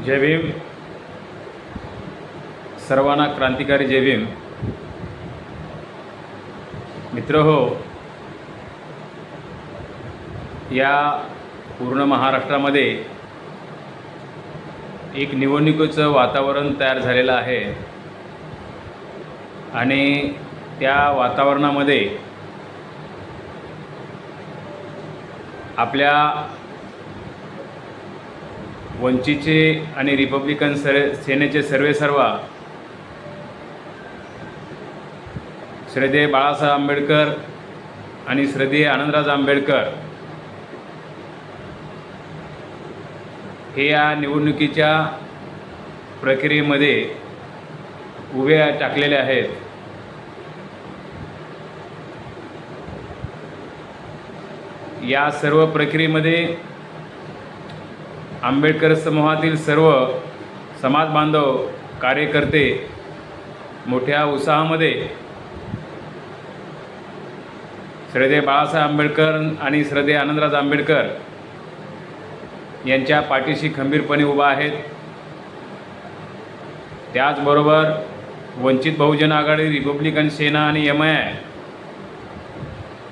जय भीम. सर्वांना क्रांतिकारी जय भीम. मित्रहो, या पूर्ण महाराष्ट्रामध्ये एक निवडणुकीचं वातावरण तयार झालेलं आहे आणि त्या वातावरणामध्ये आपल्या वंचितचे आणि रिपब्लिकन सेनेचे सर्वेसर्वा श्रद्धेय बाळासाहेब आंबेडकर आणि श्रद्धेय आनंदराज आंबेडकर हे या निवडणुकीच्या प्रक्रियेमध्ये उभे टाकलेले आहेत. या सर्व प्रक्रियेमध्ये आंबेडकर समूहातील सर्व समाज बांधव कार्यकर्ते मोठ्या उत्साहामध्ये श्रद्धेय बाळासाहेब आंबेडकर आणि श्रद्धेय आनंदराज आंबेडकर यांच्या पाठीशी खंबीरपणे उभा आहेत. त्याचबरोबर वंचित बहुजन आघाडी, रिपब्लिकन सेना आणि MII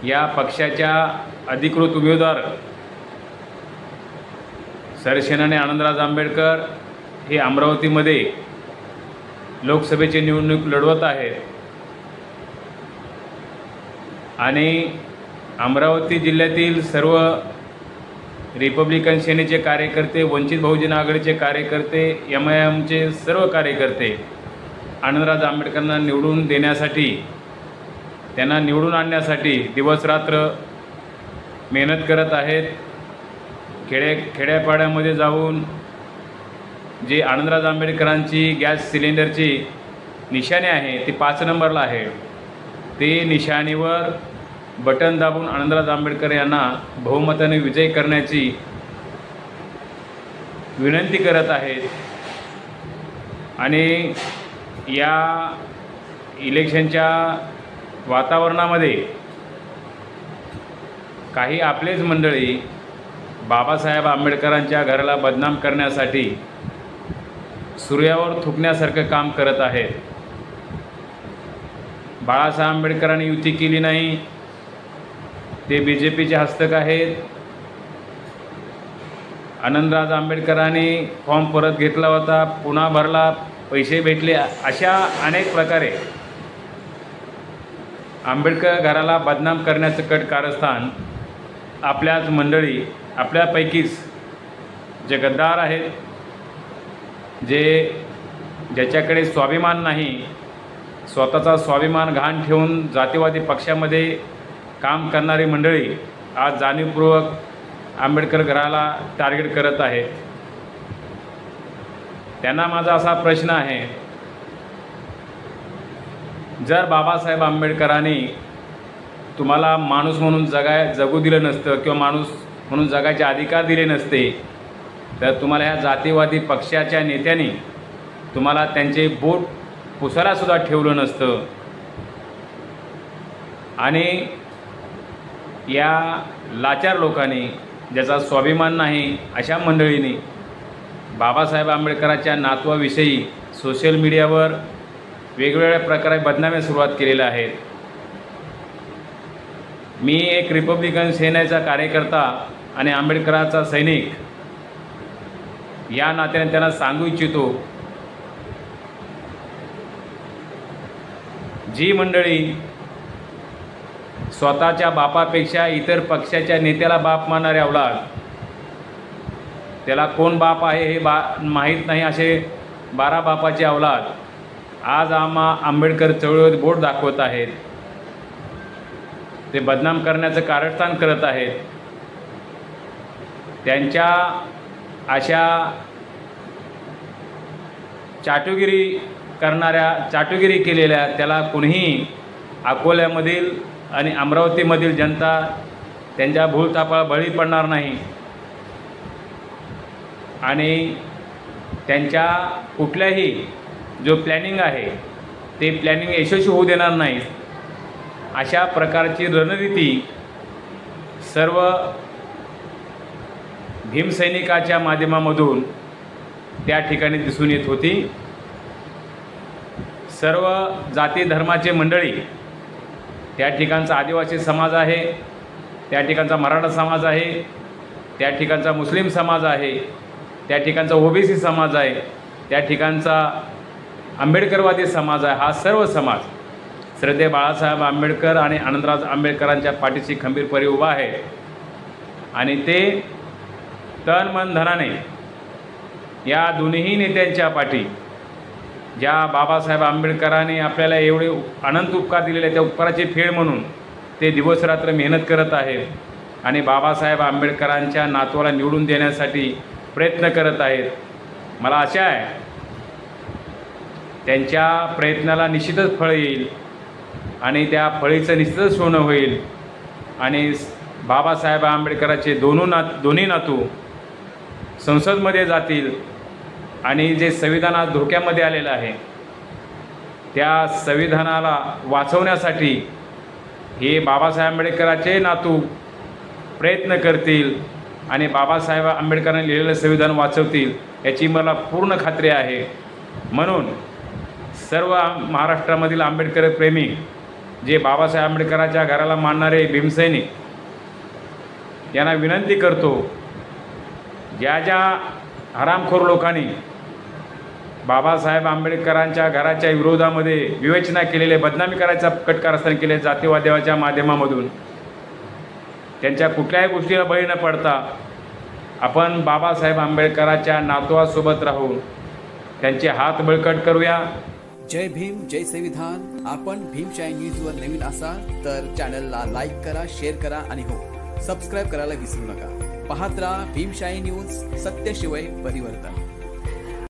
या पक्षाच्या अधिकृत उमेदवार सरसेनानी आनंदराज आंबेडकर हे अमरावतीमध्ये लोकसभेची निवडणूक लढवत आहेत आणि अमरावती जिल्ह्यातील सर्व रिपब्लिकन सेनेचे कार्यकर्ते, वंचित बहुजन आघाडीचे कार्यकर्ते, MIMचे सर्व कार्यकर्ते आनंदराज आंबेडकरांना निवडून देण्यासाठी, त्यांना निवडून आणण्यासाठी दिवसरात्र मेहनत करत आहेत. खेड्यापाड्यामध्ये जाऊन जे आनंदराज आंबेडकरांची गॅस सिलेंडरची निशाणी आहे ती 5 नंबरला आहे, ते निशाणीवर बटन दाबून आनंदराज आंबेडकर यांना बहुमताने विजयी करण्याची विनंती करत आहेत. आणि या इलेक्शनच्या वातावरणामध्ये काही आपलेच मंडळी बाबासाहेब आंबेडकरांच्या घराला बदनाम करण्यासाठी सूर्यावर थुंकण्यासारखं काम करत आहेत. बाळासाहेब आंबेडकरांनी युती केली नाही, ते BJPचे हस्तक आहेत. आनंदराज आंबेडकरांनी फॉर्म परत घेतला होता, पुन्हा भरला, पैसे भेटले, अशा अनेक प्रकारे आंबेडकर घराला बदनाम करण्याचं कट कारस्थान आपल्याच मंडळी, आपल्यापैकीच जे गद्दार आहेत, ज्याच्याकडे स्वाभिमान नाही, स्वतःचा स्वाभिमान घाण ठेवून जातीवादी पक्षामध्ये काम करणारी मंडळी आज जाणीवपूर्वक आंबेडकर घराला टार्गेट करत आहेत. त्यांना माझा असा प्रश्न आहे, जर बाबासाहेब आंबेडकरांनी तुम्हाला माणूस म्हणून जगू दिलं नसतं किंवा माणूस म्हणून जगायचे अधिकार दिले नसते, तर तुम्हाला ह्या जातीवादी पक्षाच्या नेत्यांनी तुम्हाला त्यांचे बोट पुसायलासुद्धा ठेवलं नसतं. आणि या लाचार लोकांनी, ज्याचा स्वाभिमान नाही, अशा मंडळींनी बाबासाहेब आंबेडकरांच्या नातवाविषयी सोशल मीडियावर वेगवेगळ्या प्रकारे बदनामी सुरुवात केलेल्या आहेत. मी एक रिपब्लिकन सेनेचा कार्यकर्ता आणि आंबेडकरांचा सैनिक या नात्याने त्यांना सांगू इच्छितो, जी मंडळी स्वतःच्या बापापेक्षा इतर पक्षाच्या नेत्याला बाप मानणारे अवलाद, त्याला कोण बाप आहे हे माहीत नाही असे 12 बापाचे अवलाद आज आंबेडकर चळवळीत बोट दाखवत आहेत. ते बदनाम करण्याचं कारस्थान करत आहेत. त्यांच्या अशा चाटुगिरी केलेल्या त्याला कुणीही अकोल्यामधील आणि अमरावतीमधील जनता त्यांच्या भूलथापाला बळी पडणार नाही आणि त्यांच्या कुठल्याही जो प्लॅनिंग आहे ते प्लॅनिंग यशस्वी होऊ देणार नाही. अशा प्रकारची रणनीती सर्व भीमसैनिकाच्या माध्यमामधून त्या ठिकाणी दिसून येत होती. सर्व जाती धर्माचे मंडळी, त्या ठिकाणचा आदिवासी समाज आहे, त्या ठिकाणचा मराठा समाज आहे, त्या ठिकाणचा मुस्लिम समाज आहे, त्या ठिकाणचा ओबीसी समाज आहे, त्या ठिकाणचा आंबेडकरवादी समाज आहे. हा सर्व समाज श्रद्धेय बाळासाहेब आंबेडकर आणि आनंदराव आंबेडकरांच्या पाठीशी खंबीरपणे उभा आहे. आणि ते तन मन धनाने या दोन्ही नेत्यांच्या पाठी, ज्या बाबासाहेब आंबेडकरांनी आपल्याला एवढे अनंत उपकार दिलेले, त्या उपकाराची फेड म्हणून ते दिवसरात्र मेहनत करत आहेत आणि बाबासाहेब आंबेडकरांच्या नातवाला निवडून देण्यासाठी प्रयत्न करत आहेत. मला आशा आहे त्यांच्या प्रयत्नाला निश्चितच फळ येईल आणि त्या फळीचं निश्चितच सोनं होईल आणि बाबासाहेब आंबेडकरांचे दोन्ही नातू संसदमध्ये जातील आणि जे संविधान आज धोक्यामध्ये आलेलं आहे, त्या संविधानाला वाचवण्यासाठी हे बाबासाहेब आंबेडकरांचे नातू प्रयत्न करतील आणि बाबासाहेब आंबेडकरांनी लिहिलेलं संविधान वाचवतील याची मला पूर्ण खात्री आहे. म्हणून सर्व महाराष्ट्रामधील आंबेडकर प्रेमी, जे बाबासाहेब आंबेडकरांच्या घराला मानणारे भीमसैनिक, यांना विनंती करतो, ज्या ज्या हरामखोर लोकांनी बाबासाहेब आंबेडकरांच्या घराच्या विरोधामध्ये विवेचना केलेले, बदनामी करायचा कट कारस्थान केले जातीवादाच्या माध्यमामधून, त्यांच्या कुठल्याही गोष्टीला बळी न पडता आपण बाबासाहेब आंबेडकरांच्या नातवासोबत राहून त्यांचे हात बळकट करूया. जय भीम, जय संविधान. आपण भीमशाही न्यूजवर नवीन असाल तर चॅनलला लाईक करा, शेअर करा आणि हो, सबस्क्राईब करायला विसरू नका. पाहत राहा भीमशाही न्यूज, सत्य शिवाय परिवर्तन.